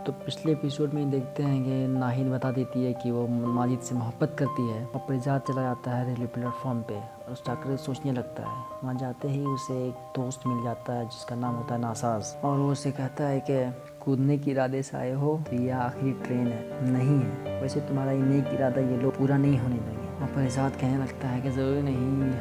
تو پچھلے ایپیسوڈ میں دیکھتے ہیں کہ ناہید بتا دیتی ہے کہ وہ ماجد سے محبت کرتی ہے اور پریزاد چلا جاتا ہے ریلوے پلیٹ فارم پہ اور اس جا کر سوچنے لگتا ہے. وہاں جاتے ہی اسے ایک دوست مل جاتا ہے جس کا نام ہوتا ہے ناساز, اور وہ اسے کہتا ہے کہ کودنے کے ارادے سے آئے ہو تو یہ آخری ٹرین ہے. نہیں ہے, ویسے تمہارا یہ نیک ارادہ یہ لوگ پورا نہیں ہونے دیں گے. اور پریزاد کہنے لگتا ہے کہ ضروری نہیں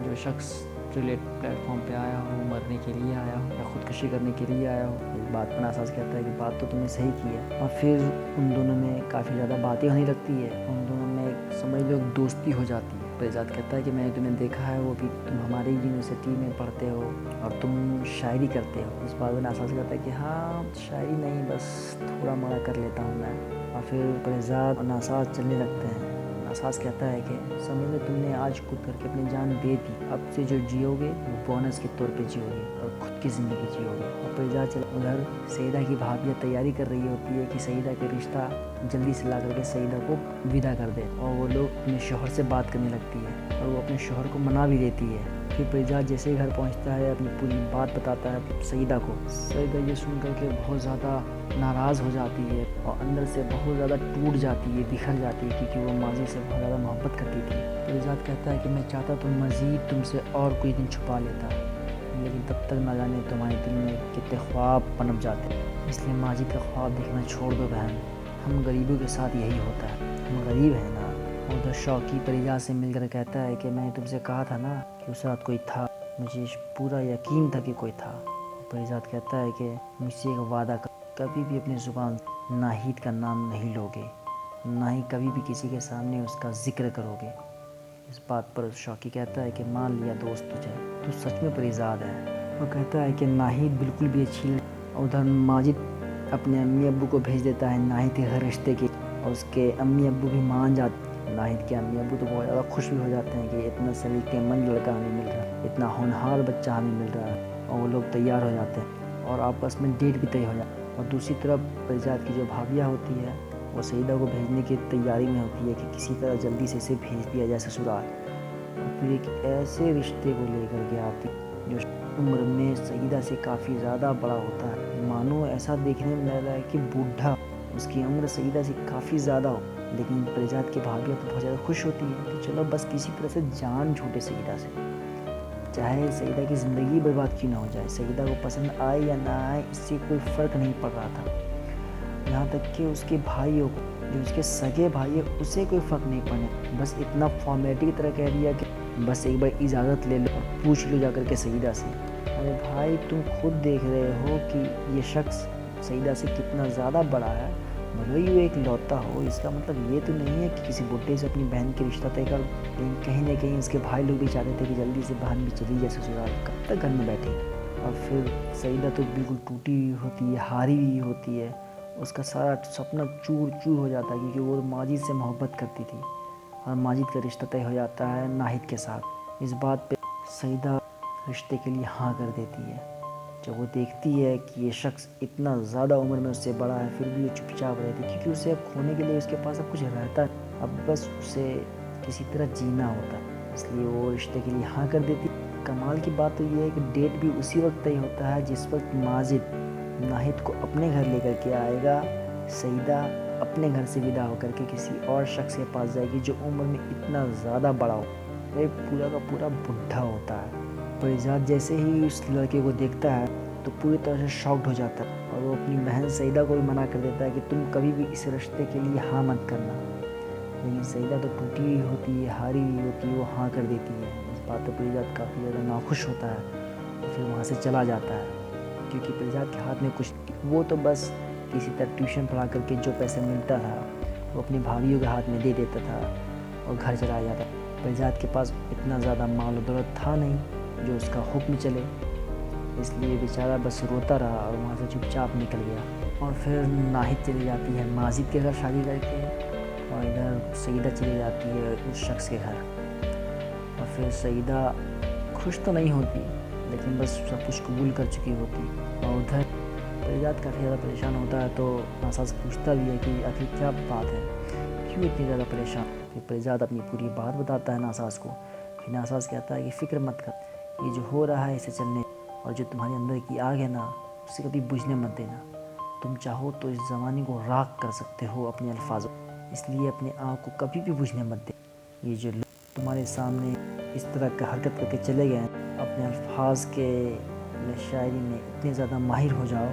جو شخص ریلوے پلیٹ فارم پہ آیا ہو مرنے کے لیے آیا ہو یا خودکشی کرنے کے لیے آیا ہو. اس بات پر ناساز کہتا ہے کہ بات تو تم نے صحیح کی ہے. اور پھر ان دونوں میں کافی زیادہ باتیں ہونے لگتی ہے. ان دونوں میں سمجھ لو دوستی ہو جاتی ہے. پریزاد کہتا ہے کہ میں نے تمہیں دیکھا ہے, وہ بھی تم ہماری یونیورسٹی میں پڑھتے ہو اور تم شاعری کرتے ہو. اس بات میں ناساز کہتا ہے کہ ہاں شاعری نہیں, بس تھوڑا موڑا کر لیتا ہوں میں. اور پھر پریزاد اور ناساز چلنے لگتے ہیں. ناساز کہتا ہے کہ سمجھ لو تم نے آج خود کر کے اپنی جان دے دی, اب سے جو جیو گے وہ بونس کے طور پہ جیو گے اور خود کی زندگی جیو گے. اور پریزاد ادھر سعیدہ کی بھابھی تیاری کر رہی ہوتی ہے کہ سعیدہ کا رشتہ جلدی سے لا کر کے سعیدہ کو ودا کر دے, اور وہ لوگ اپنے شوہر سے بات کرنے لگتی ہے اور وہ اپنے شوہر کو منا بھی دیتی ہے. پھر پریزاد جیسے ہی گھر پہنچتا ہے اپنی پوری بات بتاتا ہے سعیدہ کو. سعیدہ یہ سن کر کے بہت زیادہ ناراض ہو جاتی ہے اور اندر سے بہت زیادہ ٹوٹ جاتی ہے, بکھر جاتی ہے, کیونکہ وہ ماضی سے بہت زیادہ محبت کرتی تھی. پریزاد کہتا ہے کہ میں چاہتا تو مزید تم سے اور کچھ دن چھپا لیتا, لیکن تب تک نہ جانے تمہارے دل میں کتنے خواب پنپ جاتے ہیں. اس لیے ماجد کا خواب دیکھنا چھوڑ دو بہن, ہم غریبوں کے ساتھ یہی ہوتا ہے, ہم غریب ہیں نا. اور شوقی پریزاد سے مل کر کہتا ہے کہ میں نے تم سے کہا تھا نا کہ اس رات کوئی تھا, مجھے پورا یقین تھا کہ کوئی تھا. پریزاد کہتا ہے کہ مجھ سے ایک وعدہ کر, کبھی بھی اپنی زبان ناہید کا نام نہیں لوگے, نہ ہی کبھی بھی کسی کے سامنے اس کا ذکر کرو گے. اس بات پر شوقی کہتا ہے کہ مان لیا دوست تجھے, تو سچ میں پریزاد ہے. وہ کہتا ہے کہ ناہید بالکل بھی اچھی نہیں. ادھر ماجد اپنے امی ابو کو بھیج دیتا ہے ناہید کے گھر رشتے کے, اور اس کے امی ابو بھی مان جاتے. ناہید کے امی ابو تو بہت زیادہ خوش بھی ہو جاتے ہیں کہ اتنا سلیقے مند لڑکا ہمیں مل رہا ہے, اتنا ہونہار بچہ ہمیں مل رہا ہے. اور وہ لوگ تیار ہو جاتے ہیں اور آپس میں ڈیٹ بھی طے ہو جاتا ہے. اور دوسری طرف پریزاد کی جو بھابیاں ہوتی ہے وہ سعیدہ کو بھیجنے کی تیاری میں ہوتی ہے کہ کسی طرح جلدی سے اسے بھیج دیا جائے سسرال. اور پھر ایک ایسے رشتے کو لے کر کے آتی جو عمر میں سعیدہ سے کافی زیادہ بڑا ہوتا ہے. مانو ایسا دیکھنے میں لگ رہا ہے کہ بوڑھا, اس کی عمر سعیدہ سے کافی زیادہ ہو, لیکن پریزاد کی بھابیاں تو بہت زیادہ خوش ہوتی ہے کہ چلو بس کسی طرح سے جان چھوٹے سعیدہ سے, چاہے سعیدہ کی زندگی برباد کیوں نہ ہو جائے. سعیدہ کو پسند آئے یا نہ آئے اس سے کوئی فرق نہیں پڑ رہا تھا, یہاں تک کہ اس کے بھائیوں کو, جو اس کے سگے بھائی ہے اسے کوئی فرق نہیں پڑنے. بس اتنا فارمیلٹی کی طرح کہہ دیا کہ بس ایک بار اجازت لے لو اور پوچھ لو جا کر کے سعیدہ سے. ارے بھائی تم خود دیکھ رہے ہو کہ یہ شخص سعیدہ سے کتنا زیادہ بڑا ہے, بھلے ہی وہ ایک لوتا ہو, اس کا مطلب یہ تو نہیں ہے کہ کسی بڈھے سے اپنی بہن کے رشتہ طے کر. لیکن کہیں نہ کہیں اس کے بھائی لوگ بھی چاہتے تھے کہ جلدی سے بہن بھی چلی جائے سسرال, کب تک گھر میں بیٹھے. اور پھر سعیدہ تو بالکل ٹوٹی ہوئی ہوتی ہے, ہاری ہوئی ہوتی ہے, اس کا سارا سپنا چور چور ہو جاتا ہے کیونکہ وہ ماجد سے محبت کرتی تھی اور ماجد کا رشتہ طے ہو جاتا ہے ناہید کے ساتھ. اس بات پہ سعیدہ رشتے کے لیے ہاں کر دیتی ہے. جب وہ دیکھتی ہے کہ یہ شخص اتنا زیادہ عمر میں اس سے بڑا ہے پھر بھی وہ چپ چاپ رہتی, کیونکہ اسے اب کھونے کے لیے اس کے پاس اب کچھ رہتا ہے, اب بس اسے کسی طرح جینا ہوتا ہے, اس لیے وہ رشتے کے لیے ہاں کر دیتی. کمال کی بات تو یہ ہے کہ ڈیٹ بھی اسی وقت طے ہوتا ہے جس وقت ماجد ناہید کو اپنے گھر لے کر کے آئے گا. سعیدہ اپنے گھر سے ودا ہو کر کے کسی اور شخص کے پاس جائے گی جو عمر میں اتنا زیادہ بڑا ہو, ایک پورا کا پورا بڈھا ہوتا ہے. پریزاد جیسے ہی اس لڑکے کو دیکھتا ہے تو پوری طرح سے شاکڈ ہو جاتا ہے, اور وہ اپنی بہن سعیدہ کو بھی منع کر دیتا ہے کہ تم کبھی بھی اس رشتے کے لیے ہاں مت کرنا. لیکن سعیدہ تو ٹوٹی ہوئی ہوتی ہے, ہاری ہوئی ہوتی ہے, وہ ہاں کر دیتی ہے. اس بات پر پریزاد کافی زیادہ ناخوش ہوتا ہے اور پھر وہاں سے چلا جاتا ہے, کیونکہ پریزاد کے ہاتھ میں کچھ, وہ تو بس کسی طرح ٹیوشن پڑھا کر کے جو پیسے ملتا تھا وہ اپنی بھابھیوں کے ہاتھ میں دے دیتا تھا اور گھر چلا جاتا. پریزاد کے پاس اتنا زیادہ مال و دولت تھا نہیں جو اس کا حکم چلے, اس لیے بیچارہ بس روتا رہا اور وہاں سے چپ چاپ نکل گیا. اور پھر ناہید چلی جاتی ہے ماجد کے گھر شادی کر کے, اور ادھر سعیدہ چلی جاتی ہے اس شخص کے گھر. اور پھر سعیدہ خوش تو نہیں ہوتی لیکن بس سب کچھ قبول کر چکی ہوتی. اور ادھر پریزاد کافی زیادہ پریشان ہوتا ہے, تو ناساز پوچھتا بھی ہے کہ آخر کیا بات ہے, کیوں اتنی زیادہ پریشان. پھر پریزاد اپنی پوری بات بتاتا ہے ناساز کو. پھر ناساز کہتا ہے کہ فکر مت کر, یہ جو ہو رہا ہے اسے چلنے, اور جو تمہارے اندر کی آگ ہے نا اسے کبھی بجھنے مت دینا. تم چاہو تو اس زمانے کو راکھ کر سکتے ہو اپنے الفاظوں، اس لیے اپنے آپ کو کبھی بھی بجھنے مت دے۔ یہ جو لوگ تمہارے سامنے اس طرح کا حرکت کر کے چلے گئے ہیں، اپنے الفاظ کے شاعری میں اتنے زیادہ ماہر ہو جاؤ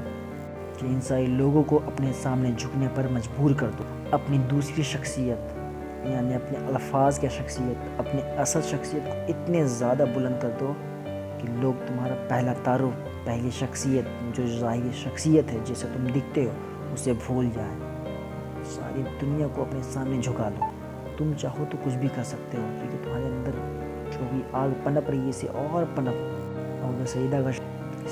کہ ان سارے لوگوں کو اپنے سامنے جھکنے پر مجبور کر دو۔ اپنی دوسری شخصیت یعنی اپنے الفاظ کی شخصیت، اپنے اصل شخصیت کو اتنے زیادہ بلند کر دو کہ لوگ تمہارا پہلا تعارف، پہلی شخصیت، جو ظاہری شخصیت ہے جسے تم دکھتے ہو، اسے بھول جائیں۔ ساری دنیا کو اپنے سامنے جھکا دو۔ تم چاہو تو کچھ بھی کر سکتے ہو، کیونکہ تمہارے اندر جو بھی آگ پنپ رہی ہے اسے اور پنپ۔ اور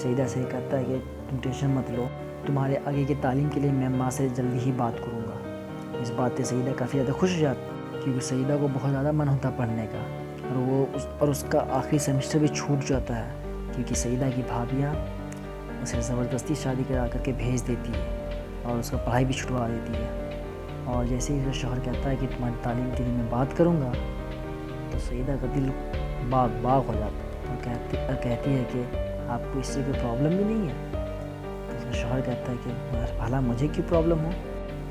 سیدہ سے کہتا ہے کہ تم ٹینشن مت لو، تمہارے آگے کی تعلیم کے لیے میں ماں سے جلدی ہی بات کروں گا۔ اس بات سے سیدہ کافی زیادہ خوش ہو جاتی، کیونکہ سیدہ کو بہت زیادہ من ہوتا پڑھنے کا، اور اس کا آخری سیمسٹر بھی چھوٹ جاتا ہے، کیونکہ سیدہ کی بھابیاں اسے زبردستی شادی کرا کر کے بھیج دیتی ہے اور اس کا پڑھائی بھی چھٹوا دیتی ہے۔ اور جیسے ہی شوہر کہتا ہے کہ تمہاری تعلیم کے لیے میں بات کروں گا، تو سیدہ کا دل باغ ہو جاتا ہے اور کہتی ہے کہ آپ کو اس سے کوئی پرابلم بھی نہیں ہے۔ تو اس کا شوہر کہتا ہے کہ بھلا مجھے کیوں پرابلم ہو،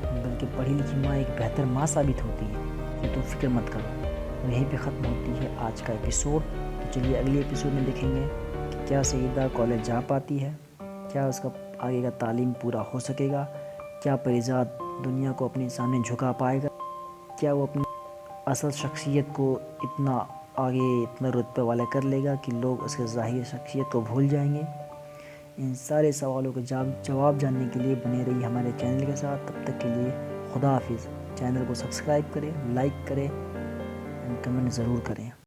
بلکہ پڑھی لکھی ماں ایک بہتر ماں ثابت ہوتی ہے، کہ تم فکر مت کرو۔ اور یہیں پہ ختم ہوتی ہے آج کا ایپیسوڈ۔ تو چلیے اگلی ایپیسوڈ میں دیکھیں گے کہ کیا سیدہ کالج جا پاتی ہے، کیا اس کا آگے کا تعلیم پورا ہو سکے گا، کیا پریزاد دنیا کو اپنے سامنے جھکا پائے گا، کیا وہ اپنی اصل شخصیت کو اتنا آگے، اتنا رتبے والا کر لے گا کہ لوگ اس کے ظاہری شخصیت کو بھول جائیں گے۔ ان سارے سوالوں کے جواب جاننے کے لیے بنے رہی ہمارے چینل کے ساتھ۔ تب تک کے لیے خدا حافظ۔ چینل کو سبسکرائب کریں، لائک کریں، کمنٹ ضرور کریں۔